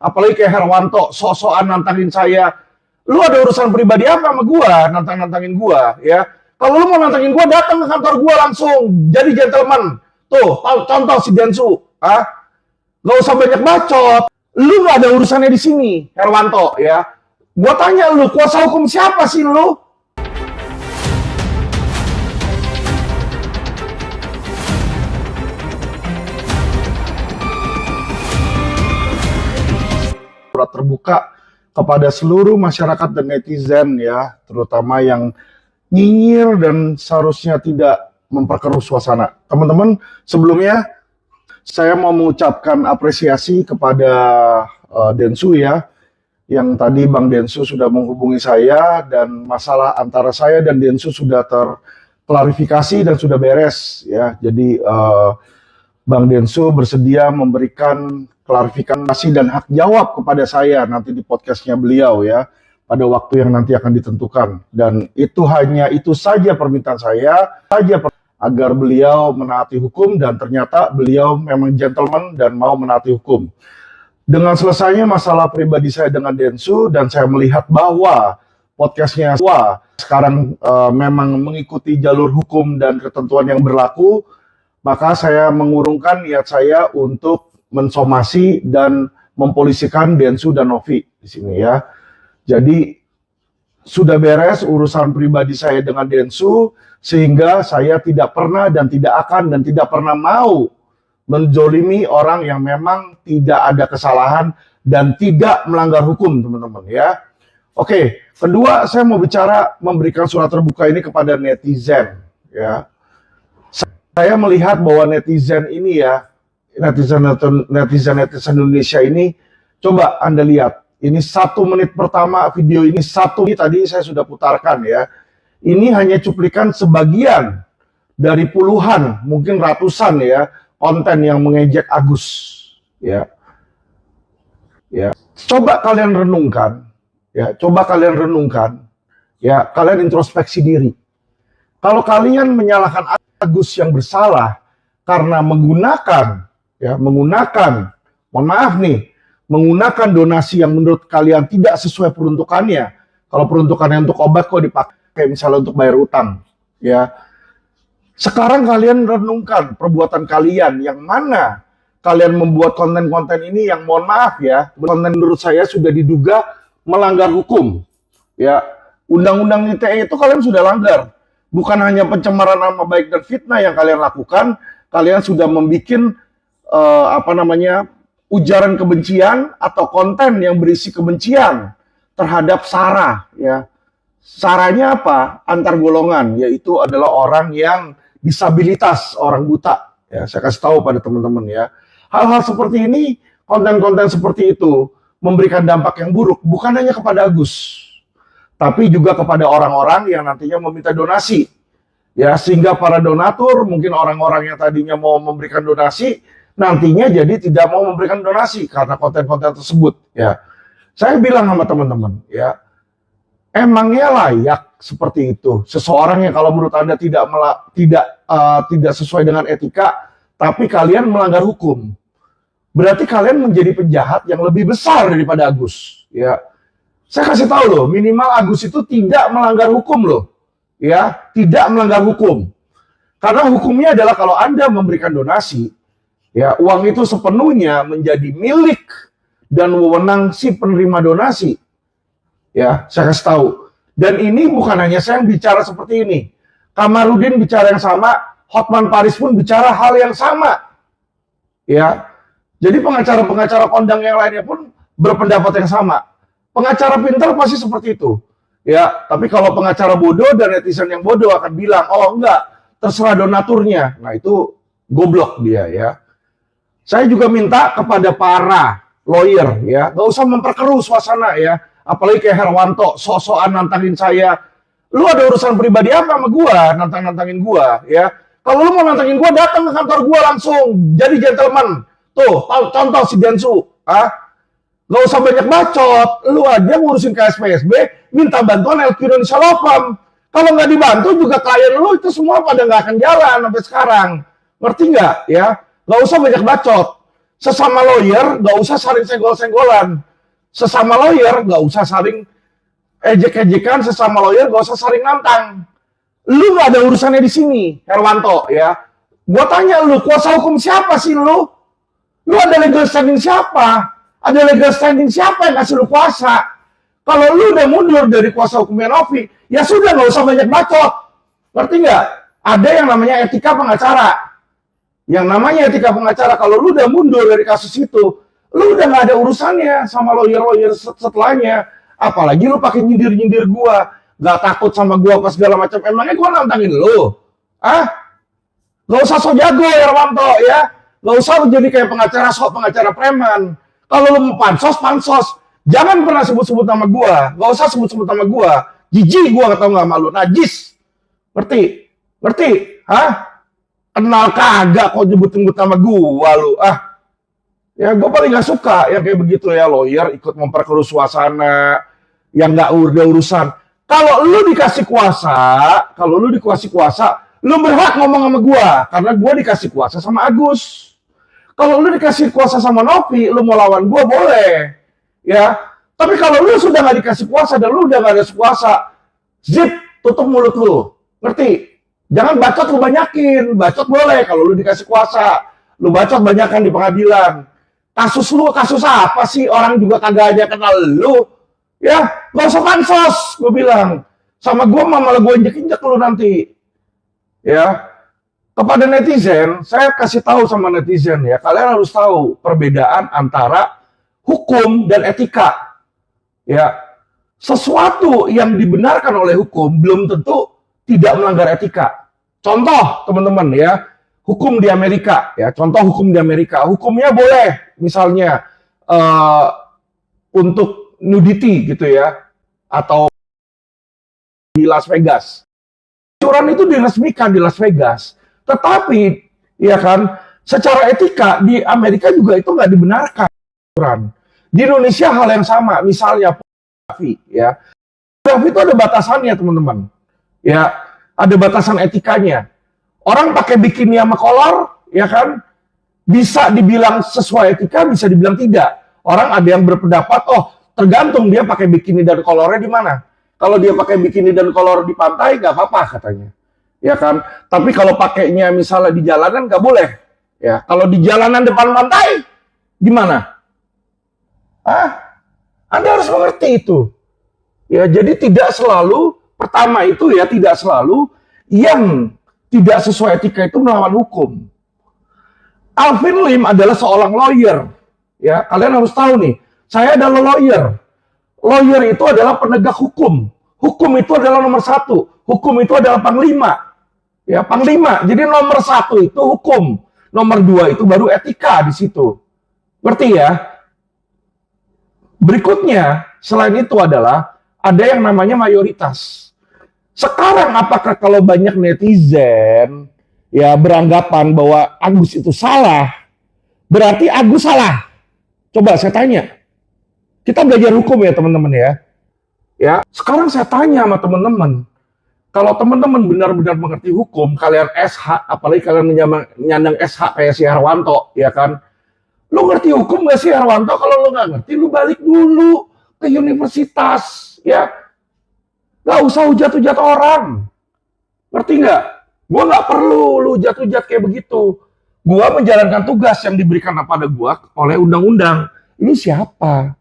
Apalagi kayak Herwanto, sok-sokan nantangin saya. Lu ada urusan pribadi apa sama gua, nantangin gua, ya? Kalau lu mau nantangin gua, datang ke kantor gua langsung. Jadi gentleman. Tuh, contoh si Densu, ah. Gak usah banyak bacot. Lu gak ada urusannya di sini, Herwanto, ya. Gua tanya lu, kuasa hukum siapa sih lu? Surat terbuka kepada seluruh masyarakat dan netizen, ya, terutama yang nyinyir dan seharusnya tidak memperkeruh suasana. Teman-teman, sebelumnya saya mau mengucapkan apresiasi kepada Densu, ya, yang tadi Bang Densu sudah menghubungi saya dan masalah antara saya dan Densu sudah terklarifikasi dan sudah beres, ya. Jadi Bang Densu bersedia memberikan klarifikasi dan hak jawab kepada saya nanti di podcastnya beliau, ya, pada waktu yang nanti akan ditentukan. Dan itu saja permintaan saya, agar beliau menaati hukum, dan ternyata beliau memang gentleman dan mau menaati hukum. Dengan selesainya masalah pribadi saya dengan Densu, dan saya melihat bahwa podcastnya sekarang memang mengikuti jalur hukum dan ketentuan yang berlaku, maka saya mengurungkan niat saya untuk mensomasi dan mempolisikan Densu dan Novi di sini, ya. Jadi sudah beres urusan pribadi saya dengan Densu, sehingga saya tidak pernah dan tidak akan dan tidak pernah mau menzolimi orang yang memang tidak ada kesalahan dan tidak melanggar hukum, teman-teman, ya. Oke, kedua saya mau memberikan surat terbuka ini kepada netizen, ya. Saya melihat bahwa netizen ini, ya, netizen Indonesia ini, coba Anda lihat, ini 1 menit pertama video ini, tadi saya sudah putarkan, ya. Ini hanya cuplikan sebagian dari puluhan, mungkin ratusan, ya, konten yang mengejek Agus, ya. Ya, coba kalian renungkan, ya, ya, kalian introspeksi diri. Kalau kalian menyalahkan Agus yang bersalah karena menggunakan, mohon maaf nih, menggunakan donasi yang menurut kalian tidak sesuai peruntukannya. Kalau peruntukannya untuk obat, kok dipakai misalnya untuk bayar utang, ya. Sekarang kalian renungkan perbuatan kalian, yang mana kalian membuat konten-konten ini yang, mohon maaf, ya, konten menurut saya sudah diduga melanggar hukum, ya. Undang-undang ITE itu kalian sudah langgar. Bukan hanya pencemaran nama baik dan fitnah yang kalian lakukan, kalian sudah membuat ujaran kebencian atau konten yang berisi kebencian terhadap SARA, ya. SARA-nya apa? Antar golongan, yaitu adalah orang yang disabilitas, orang buta, ya. Saya kasih tahu pada teman-teman, ya. Hal-hal seperti ini, konten-konten seperti itu memberikan dampak yang buruk bukan hanya kepada Agus, tapi juga kepada orang-orang yang nantinya meminta donasi, ya, sehingga para donatur, mungkin orang-orang yang tadinya mau memberikan donasi, nantinya jadi tidak mau memberikan donasi karena konten-konten tersebut, ya. Saya bilang sama teman-teman, ya, emangnya layak seperti itu seseorang yang kalau menurut Anda tidak sesuai dengan etika, tapi kalian melanggar hukum, berarti kalian menjadi penjahat yang lebih besar daripada Agus, ya. Saya kasih tahu loh, minimal Agus itu tidak melanggar hukum loh, ya, tidak melanggar hukum. Karena hukumnya adalah kalau Anda memberikan donasi, ya, uang itu sepenuhnya menjadi milik dan wewenang si penerima donasi, ya. Saya kasih tahu. Dan ini bukan hanya saya yang bicara seperti ini. Kamarudin bicara yang sama, Hotman Paris pun bicara hal yang sama, ya. Jadi pengacara-pengacara kondang yang lainnya pun berpendapat yang sama. Pengacara pintar pasti seperti itu, ya. Tapi kalau pengacara bodoh dan netizen yang bodoh akan bilang, oh enggak, terserah donaturnya. Nah, itu goblok dia, ya. Saya juga minta kepada para lawyer, ya, gak usah memperkeruh suasana, ya. Apalagi kayak Herwanto, sok-sokan nantangin saya. Lu ada urusan pribadi apa sama gua, nantangin gua, ya. Kalau lu mau nantangin gua, datang ke kantor gua langsung. Jadi gentleman. Tuh, contoh si Densu, ah. Gak usah banyak bacot, lu aja ngurusin KSPSB, minta bantuan LQ Indonesia Lopam. Kalau nggak dibantu juga klien lu itu semua pada nggak akan jalan sampai sekarang. Ngerti nggak, ya? Gak usah banyak bacot. Sesama lawyer nggak usah saling senggol-senggolan. Sesama lawyer nggak usah saling ejek-ejekan. Sesama lawyer nggak usah saling nantang. Lu nggak ada urusannya di sini, Herwanto ya. Gua tanya lu, kuasa hukum siapa sih lu? Lu ada legal standing siapa? Ada legal standing siapa yang ngasih lu kuasa? Kalau lu udah mundur dari kuasa hukumnya Novi, ya sudah nggak usah banyak bacot. Ngerti nggak? Ada yang namanya etika pengacara. Yang namanya etika pengacara, kalau lu udah mundur dari kasus itu, lu udah nggak ada urusannya sama lawyer-lawyer setelahnya. Apalagi lu pakai nyindir-nyindir gua, nggak takut sama gua apa segala macam. Emangnya gua nantangin lu? Ah? Nggak usah so jago Herwanto ya. Nggak usah lu jadi kayak pengacara preman. Kalau lu mau pansos, pansos. Jangan pernah sebut-sebut nama gua. Nggak usah sebut-sebut nama gua. Jijik gua ketemu nggak malu. Najis. Ngerti? Ngerti? Hah? Kenal kagak kok nyebut-nyebut nama gua lu. Ah. Ya gua paling nggak suka yang kayak begitu ya. Lawyer ikut memperkeruh suasana. Yang nggak ada urusan. Kalau lu dikasih kuasa, lu berhak ngomong sama gua. Karena gua dikasih kuasa sama Agus. Kalau lu dikasih kuasa sama Novi, lu mau lawan gua boleh. Ya, tapi kalau lu sudah nggak dikasih kuasa dan lu udah nggak ada kuasa, zip, tutup mulut lu, ngerti? Jangan bacot lu banyakin, bacot boleh kalau lu dikasih kuasa, lu bacot banyakan di pengadilan. Kasus lu kasus apa sih? Orang juga kagak aja kenal lu, ya, nggak usah pansos, gue bilang. Sama gue malah gue injek-injek lu nanti, ya. Kepada netizen, saya kasih tahu sama netizen ya, kalian harus tahu perbedaan antara hukum dan etika. Ya, sesuatu yang dibenarkan oleh hukum belum tentu tidak melanggar etika. Contoh, teman-teman ya, hukum di Amerika ya, contoh hukum di Amerika, hukumnya boleh misalnya untuk nudity gitu ya, atau di Las Vegas. Curan itu diresmikan di Las Vegas. Tetapi, ya kan, secara etika di Amerika juga itu nggak dibenarkan. Di Indonesia hal yang sama, misalnya pornografi, ya. Pornografi itu ada batasannya, teman-teman. Ya, ada batasan etikanya. Orang pakai bikini sama kolor, ya kan, bisa dibilang sesuai etika, bisa dibilang tidak. Orang ada yang berpendapat, oh, tergantung dia pakai bikini dan kolornya di mana. Kalau dia pakai bikini dan kolor di pantai, nggak apa-apa katanya. Ya kan, tapi kalau pakainya misalnya di jalanan nggak boleh. Ya, kalau di jalanan depan pantai, gimana? Anda harus mengerti itu. Ya, jadi tidak selalu, pertama itu ya, tidak selalu yang tidak sesuai etika itu melawan hukum. Alvin Lim adalah seorang lawyer. Ya, kalian harus tahu nih, saya adalah lawyer. Lawyer itu adalah penegak hukum. Hukum itu adalah nomor satu. Hukum itu adalah panglima. Ya, panglima. Jadi nomor satu itu hukum. Nomor dua itu baru etika di situ. Ngerti ya? Berikutnya, selain itu adalah ada yang namanya mayoritas. Sekarang apakah kalau banyak netizen ya beranggapan bahwa Agus itu salah, berarti Agus salah? Coba saya tanya. Kita belajar hukum ya teman-teman ya. Ya, sekarang saya tanya sama teman-teman. Kalau teman-teman benar-benar mengerti hukum, kalian SH, apalagi kalian menyandang SH kayak si Herwanto, ya kan? Lu ngerti hukum gak sih Herwanto? Kalau lu nggak ngerti, lu balik dulu ke universitas, ya. Gak usah hujat-hujat orang. Ngerti nggak? Gua nggak perlu lu hujat-hujat kayak begitu. Gua menjalankan tugas yang diberikan kepada gua oleh undang-undang. Lu siapa?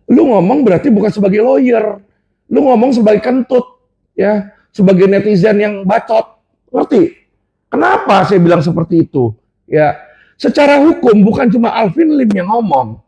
Lu ngomong berarti bukan sebagai lawyer. Lu ngomong sebagai kentut, ya. Sebagai netizen yang bacot. Ngerti? Kenapa saya bilang seperti itu? Ya, secara hukum bukan cuma Alvin Lim yang ngomong.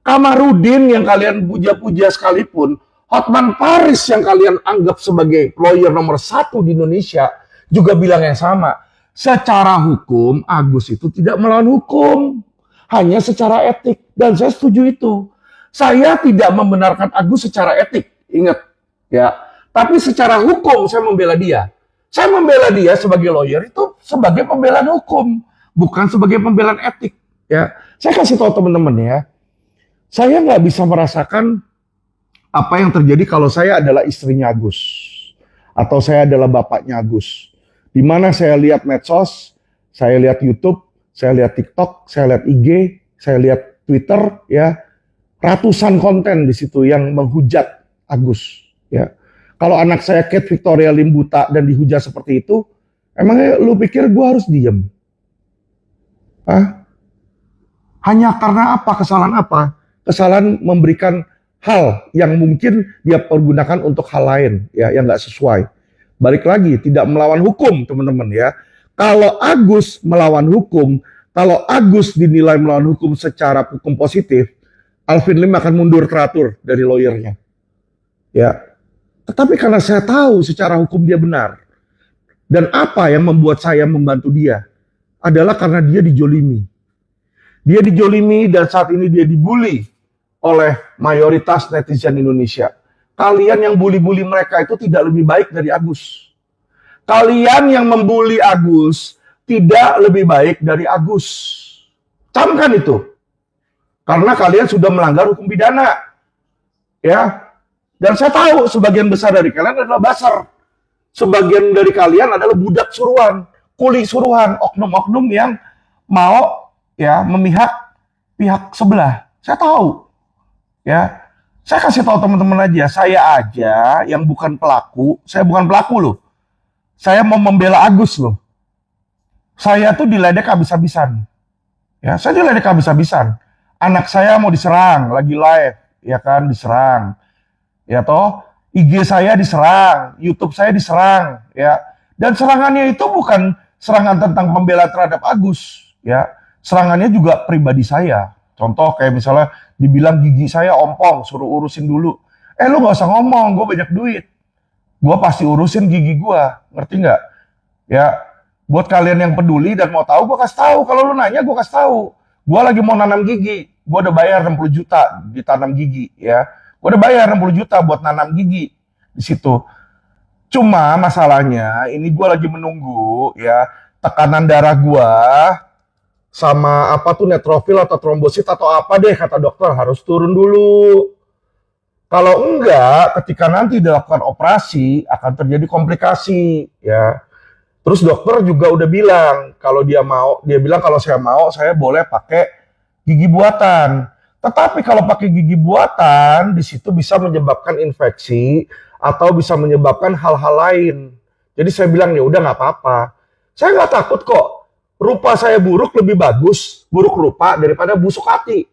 Kamarudin yang kalian puja-puja sekalipun, Hotman Paris yang kalian anggap sebagai lawyer nomor satu di Indonesia, juga bilang yang sama. Secara hukum, Agus itu tidak melawan hukum. Hanya secara etik. Dan saya setuju itu. Saya tidak membenarkan Agus secara etik. Ingat, ya. Tapi secara hukum saya membela dia. Saya membela dia sebagai lawyer itu sebagai pembelaan hukum, bukan sebagai pembelaan etik. Ya, saya kasih tahu teman-teman ya, saya nggak bisa merasakan apa yang terjadi kalau saya adalah istrinya Agus atau saya adalah bapaknya Agus. Di mana saya lihat medsos, saya lihat YouTube, saya lihat TikTok, saya lihat IG, Saya lihat Twitter ya, ratusan konten di situ yang menghujat Agus ya. Kalau anak saya Kate Victoria Lim buta dan dihujat seperti itu, emangnya lu pikir gue harus diem? Hanya karena apa? Kesalahan apa? Kesalahan memberikan hal yang mungkin dia pergunakan untuk hal lain ya, yang nggak sesuai. Balik lagi, tidak melawan hukum teman-teman ya. Kalau Agus melawan hukum, kalau Agus dinilai melawan hukum secara hukum positif, Alvin Lim akan mundur teratur dari lawyernya. Ya. Tetapi karena saya tahu secara hukum dia benar. Dan apa yang membuat saya membantu dia adalah karena dia dijolimi. Dia dijolimi dan saat ini dia dibully oleh mayoritas netizen Indonesia. Kalian yang bully-bully mereka itu tidak lebih baik dari Agus. Kalian yang membuli Agus tidak lebih baik dari Agus. Camkan itu. Karena kalian sudah melanggar hukum pidana. Ya. Dan saya tahu sebagian besar dari kalian adalah basar. Sebagian dari kalian adalah budak suruhan, kuli suruhan, oknum-oknum yang mau ya memihak pihak sebelah. Saya tahu. Ya. Saya kasih tahu teman-teman aja, saya aja yang bukan pelaku, saya bukan pelaku loh. Saya mau membela Agus loh. Saya tuh diledek habis-habisan. Ya, saya diledek habis-habisan. Anak saya mau diserang, lagi live, ya kan, diserang. Ya toh, IG saya diserang, YouTube saya diserang, ya. Dan serangannya itu bukan serangan tentang pembela terhadap Agus, ya. Serangannya juga pribadi saya. Contoh kayak misalnya dibilang gigi saya ompong, suruh urusin dulu. Lu gak usah ngomong, gue banyak duit. Gue pasti urusin gigi gue, ngerti nggak? Ya, buat kalian yang peduli dan mau tahu, gue kasih tahu. Kalau lu nanya, gue kasih tahu. Gue lagi mau nanam gigi, gue udah bayar 60 juta ditanam gigi, ya. Gue udah bayar 60 juta buat nanam gigi di situ. Cuma masalahnya ini gue lagi menunggu ya tekanan darah gue sama apa tuh neutrofil atau trombosit atau apa deh kata dokter harus turun dulu. Kalau enggak, ketika nanti dilakukan operasi akan terjadi komplikasi ya. Terus dokter juga udah bilang kalau dia bilang kalau saya mau saya boleh pakai gigi buatan. Tetapi kalau pakai gigi buatan, di situ bisa menyebabkan infeksi atau bisa menyebabkan hal-hal lain. Jadi saya bilang ya udah nggak apa-apa. Saya nggak takut kok. Rupa saya buruk lebih bagus, buruk rupa daripada busuk hati.